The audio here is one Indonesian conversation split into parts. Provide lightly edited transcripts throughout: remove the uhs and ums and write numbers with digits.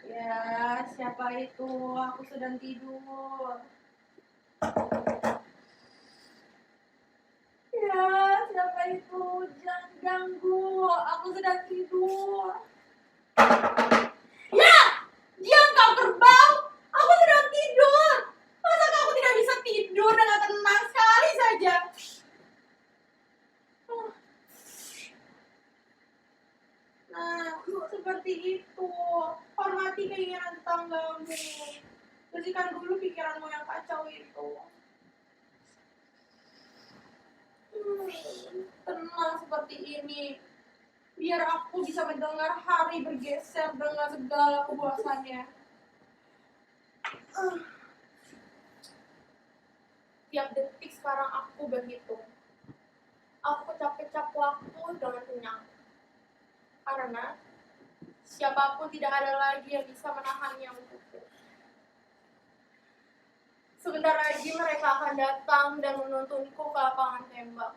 Ya, siapa itu? Aku sedang tidur. Ya, siapa itu? Jangan ganggu. Aku sedang tidur. Ya, diam kau kerbau. Aku sedang tidur. Masa kamu tidak bisa tidur dengan tenang sekali saja? Nah, seperti itu. Hormati keinginan tetanggamu. Bersihkan dulu pikiranmu yang kacau itu. Tenang seperti ini. Biar aku bisa mendengar hari bergeser dengan segala kebuasannya. Tiap detik sekarang aku berhitung. Aku capek-capek waktu dengan kenyang. Karena siapapun tidak ada lagi yang bisa menahannya untukku. Sebentar lagi mereka akan datang dan menuntunku ke lapangan tembak.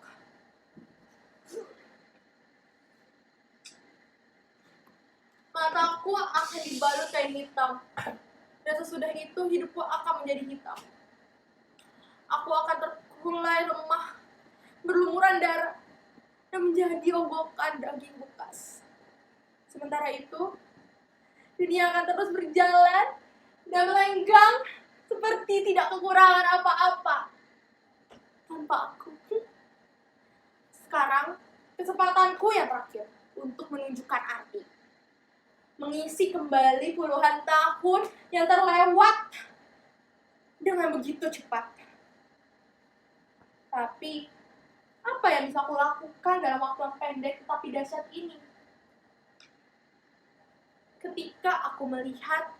Mataku akan dibalut kain hitam. Dan sesudah itu hidupku akan menjadi hitam. Aku akan terkulai lemah, berlumuran darah, dan menjadi onggokan daging bekas. Sementara itu, dunia akan terus berjalan dan melenggang seperti tidak kekurangan apa-apa tanpa aku. Sekarang, kesempatanku yang terakhir untuk menunjukkan arti. Mengisi kembali puluhan tahun yang terlewat dengan begitu cepat. Tapi, apa yang bisa aku lakukan dalam waktu yang pendek tetapi dahsyat ini? Ketika aku melihat,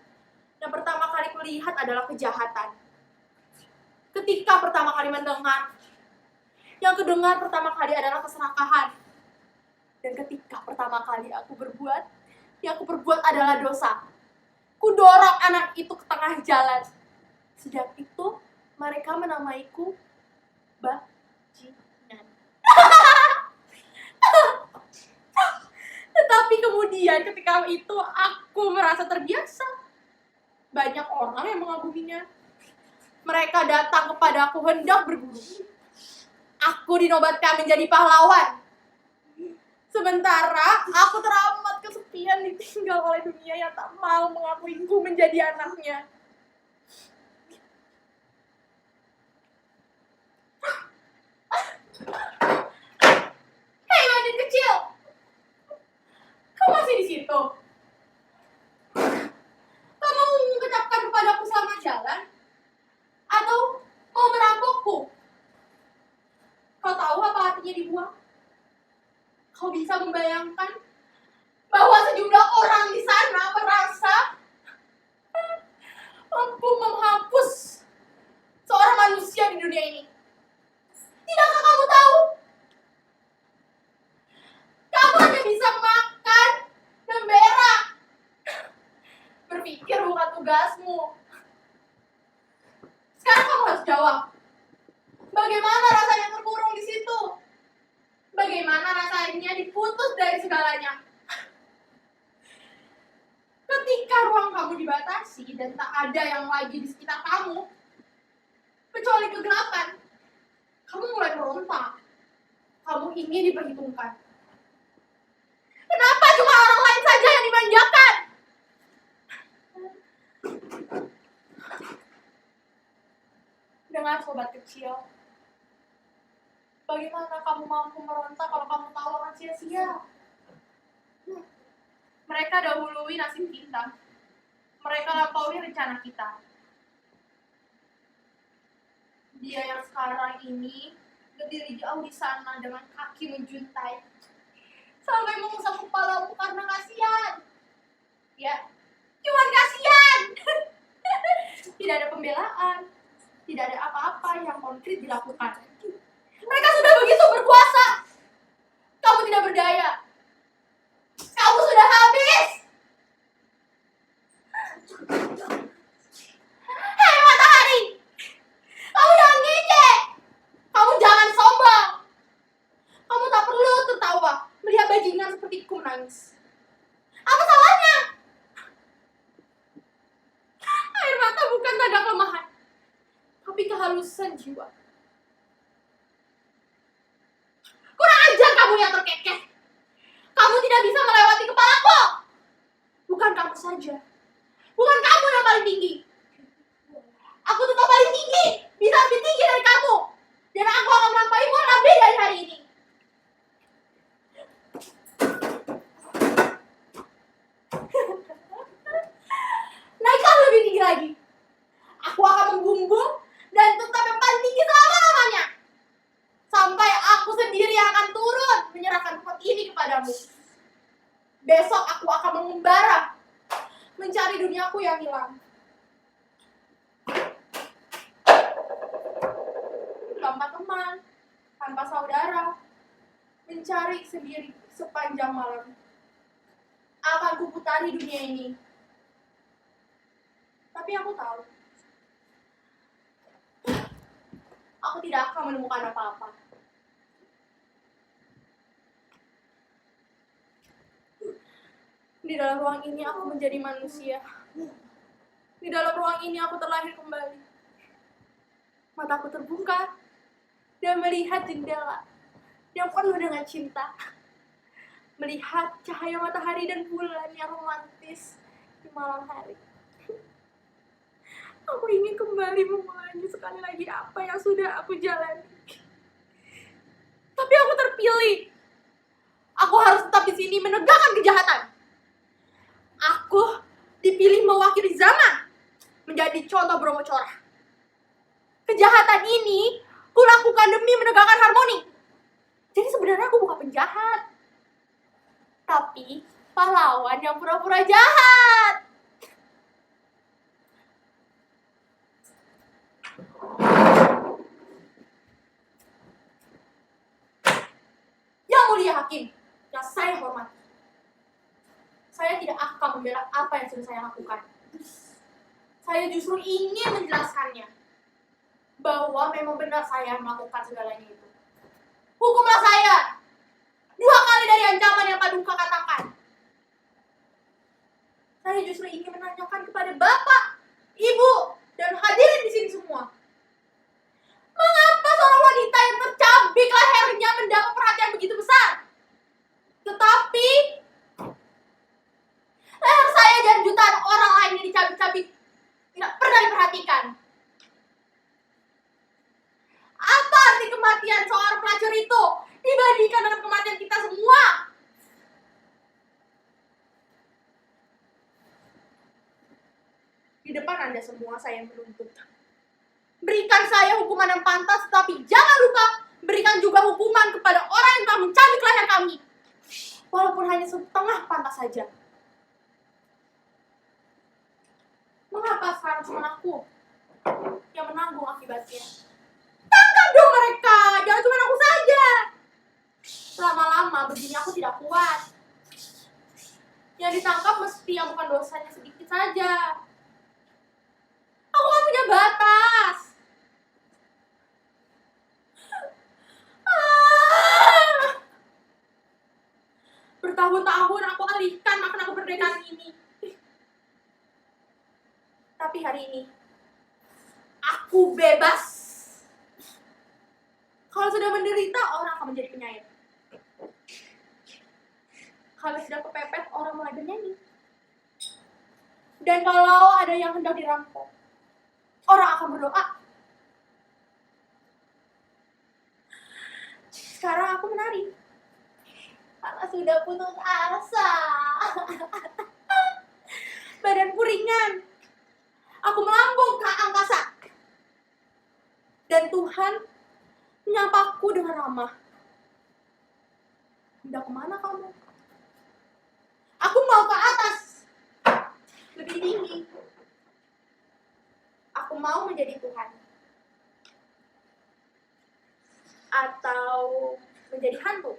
yang pertama kali kulihat adalah kejahatan. Ketika pertama kali mendengar, yang kedengar pertama kali adalah keserakahan. Dan ketika pertama kali aku berbuat, yang aku perbuat adalah dosa. Kudorong anak itu ke tengah jalan. Sejak itu, mereka menamaiku bajingan. Tetapi kemudian ketika itu aku merasa terbiasa. Banyak orang yang mengaguminya. Mereka datang kepadaku hendak berguru. Aku dinobatkan menjadi pahlawan. Sementara aku teramat kesepian ditinggal oleh dunia yang tak mau mengakuiku menjadi anaknya. Hei gadis kecil, kamu masih di situ? Kamu mau mengucapkan kepadaku selamat jalan? Atau mau merampokku? Kau tahu apa artinya dibuang? Kau bisa membayangkan bahwa sejumlah orang di sana merasa mampu menghapus seorang manusia di dunia ini. Tidakkah kamu tahu? Kamu hanya bisa makan dan berak. Berpikir bukan tugasmu. Sekarang kamu harus jawab. Bagaimana rasanya terkurung di situ? Bagaimana rasanya diputus dari segalanya? Ketika ruang kamu dibatasi dan tak ada yang lagi di sekitar kamu, kecuali kegelapan, kamu mulai meronta. Kamu ingin diperhitungkan. Kenapa cuma orang lain saja yang dimanjakan? Dengar sobat kecil, bagaimana kamu mampu meronta kalau kamu tahu akan sia-sia? Mereka dahului nasib kita. Mereka lampaui rencana kita. Dia yang sekarang ini berdiri jauh di sana dengan kaki menjuntai, sampai mengusap kepalamu karena kasihan. Ya, cuma kasihan. Tidak ada pembelaan, tidak ada apa-apa yang konkret dilakukan. Mereka sudah begitu berkuasa. Kamu tidak berdaya. Kamu sudah habis. Hei matahari, kamu jangan ngejek. Kamu jangan sombong. Kamu tak perlu tertawa melihat bajingan sepertiku menangis. Apa salahnya? kehalusan jiwa. Kurang ajar kamu yang terkekeh. Kamu tidak bisa melewati kepalaku. Bukan kamu saja. Bukan kamu yang paling tinggi. Aku tetap paling tinggi. Bisa lebih tinggi dari kamu. Dan aku akan melampauimu lebih dari hari ini. Naikkan lebih tinggi lagi. Aku akan menggumbung dan tetap yang paling tinggi selama-lamanya. Sampai aku sendiri yang akan turun menyerahkan tempat ini kepadamu. Besok aku akan mengembara mencari duniaku yang hilang. Tanpa teman, tanpa saudara, mencari sendiri sepanjang malam. Akan kuputari dunia ini. Tapi aku tahu, aku tidak akan menemukan apa-apa. Di dalam ruang ini aku menjadi manusia. Di dalam ruang ini aku terlahir kembali. Mataku terbuka dan melihat jendela yang penuh dengan cinta. Melihat cahaya matahari dan bulan yang romantis di malam hari. Aku ingin kembali memulai sekali lagi apa yang sudah aku jalani. Tapi aku terpilih. Aku harus tetap di sini menegakkan kejahatan. Aku dipilih mewakili zaman, menjadi contoh Bromo Corah. Kejahatan ini kulakukan demi menegakkan harmoni. Jadi sebenarnya aku bukan penjahat, tapi pahlawan yang pura-pura jahat. Yang mulia hakim, yang saya hormati, saya tidak akan membela apa yang sudah saya lakukan. Saya justru ingin menjelaskannya bahwa memang benar saya melakukan segalanya itu. Hukumlah saya 2 kali dari ancaman yang Paduka katakan. Saya justru ingin menanyakan kepada Bapak, Ibu, dan hadirin di sini semua. Mengapa seorang wanita yang tercabik lehernya mendapat perhatian begitu besar? Tetapi leher saya dan jutaan orang lain yang dicabik-cabik tidak pernah diperhatikan. Apa arti kematian seorang pelacur itu dibandingkan dengan kematian kita semua? Di depan Anda semua saya menuntut. Berikan saya hukuman yang pantas, tapi jangan lupa berikan juga hukuman kepada orang yang telah mencabik leher kami. Walaupun hanya setengah pantas saja. Mengapa sekarang cuma aku yang menanggung akibatnya? Tangkap dong mereka, jangan cuma aku saja. Lama-lama begini aku tidak kuat. Yang ditangkap mesti yang bukan dosanya sedikit saja. Aku kan punya batas. Bertahun-tahun aku alihkan makna kemerdekaan ini. Tapi hari ini, aku bebas. Kalau sudah menderita, orang akan menjadi penyair. Kalau sudah kepepet, orang mulai bernyanyi. Dan kalau ada yang hendak dirampok, orang akan berdoa. Sekarang aku menari. Karena sudah putus asa. Badanku ringan. Aku melambung ke angkasa. Dan Tuhan menyapaku dengan ramah. Hendak kemana kamu? Aku mau ke atas. Lebih tinggi. Aku mau menjadi Tuhan. Atau menjadi hantu.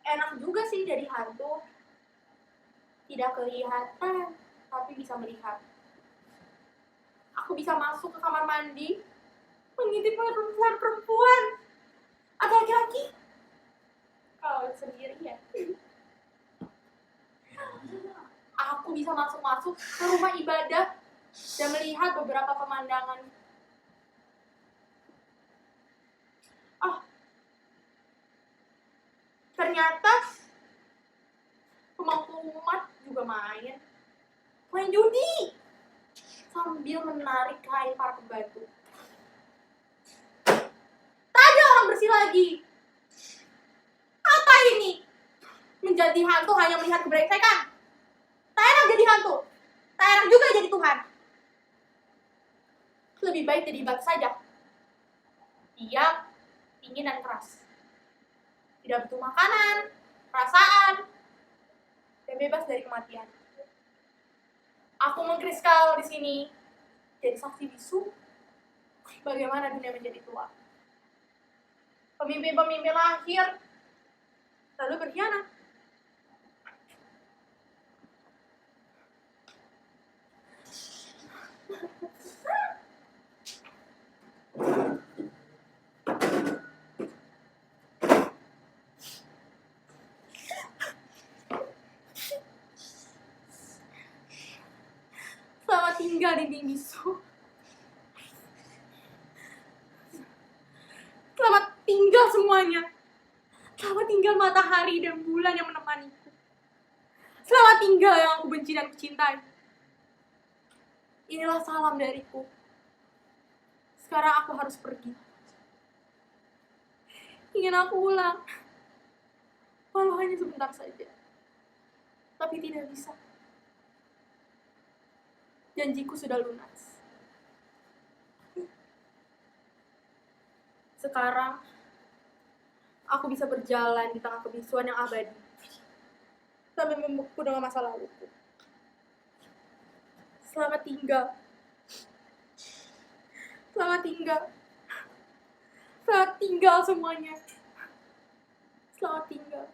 Enak juga sih jadi hantu. Tidak kelihatan, tapi bisa melihat. Aku bisa masuk ke kamar mandi, mengintip perempuan atau laki-laki. Kalau sendiri ya. Aku bisa masuk-masuk ke rumah ibadah dan melihat beberapa pemandangan Ternyata pemangku umat juga main judi sambil menarik kain para pembantu. Tak ada orang bersih lagi. Apa ini? Menjadi hantu hanya melihat kebrengsekan. Tak enak jadi hantu. Tak enak juga jadi Tuhan. Lebih baik jadi batu saja. Diam, dingin dan keras. Tidak butuh makanan, perasaan, dan bebas dari kematian. Aku mengkriskal di sini jadi saksi bisu bagaimana dunia menjadi tua. Pemimpin-pemimpin lahir lalu berkhianat. Selamat tinggal dinding bisu. Selamat tinggal semuanya. Selamat tinggal matahari dan bulan yang menemaniku. Selamat tinggal yang aku benci dan kucintai. Inilah salam dariku. Sekarang aku harus pergi. Ingin aku ulang, walau hanya sebentar saja. Tapi tidak bisa. Janjiku sudah lunas. Sekarang, aku bisa berjalan di tengah kebisuan yang abadi, sambil membeku dengan masa laluku. Selamat tinggal. Selamat tinggal. Selamat tinggal semuanya. Selamat tinggal.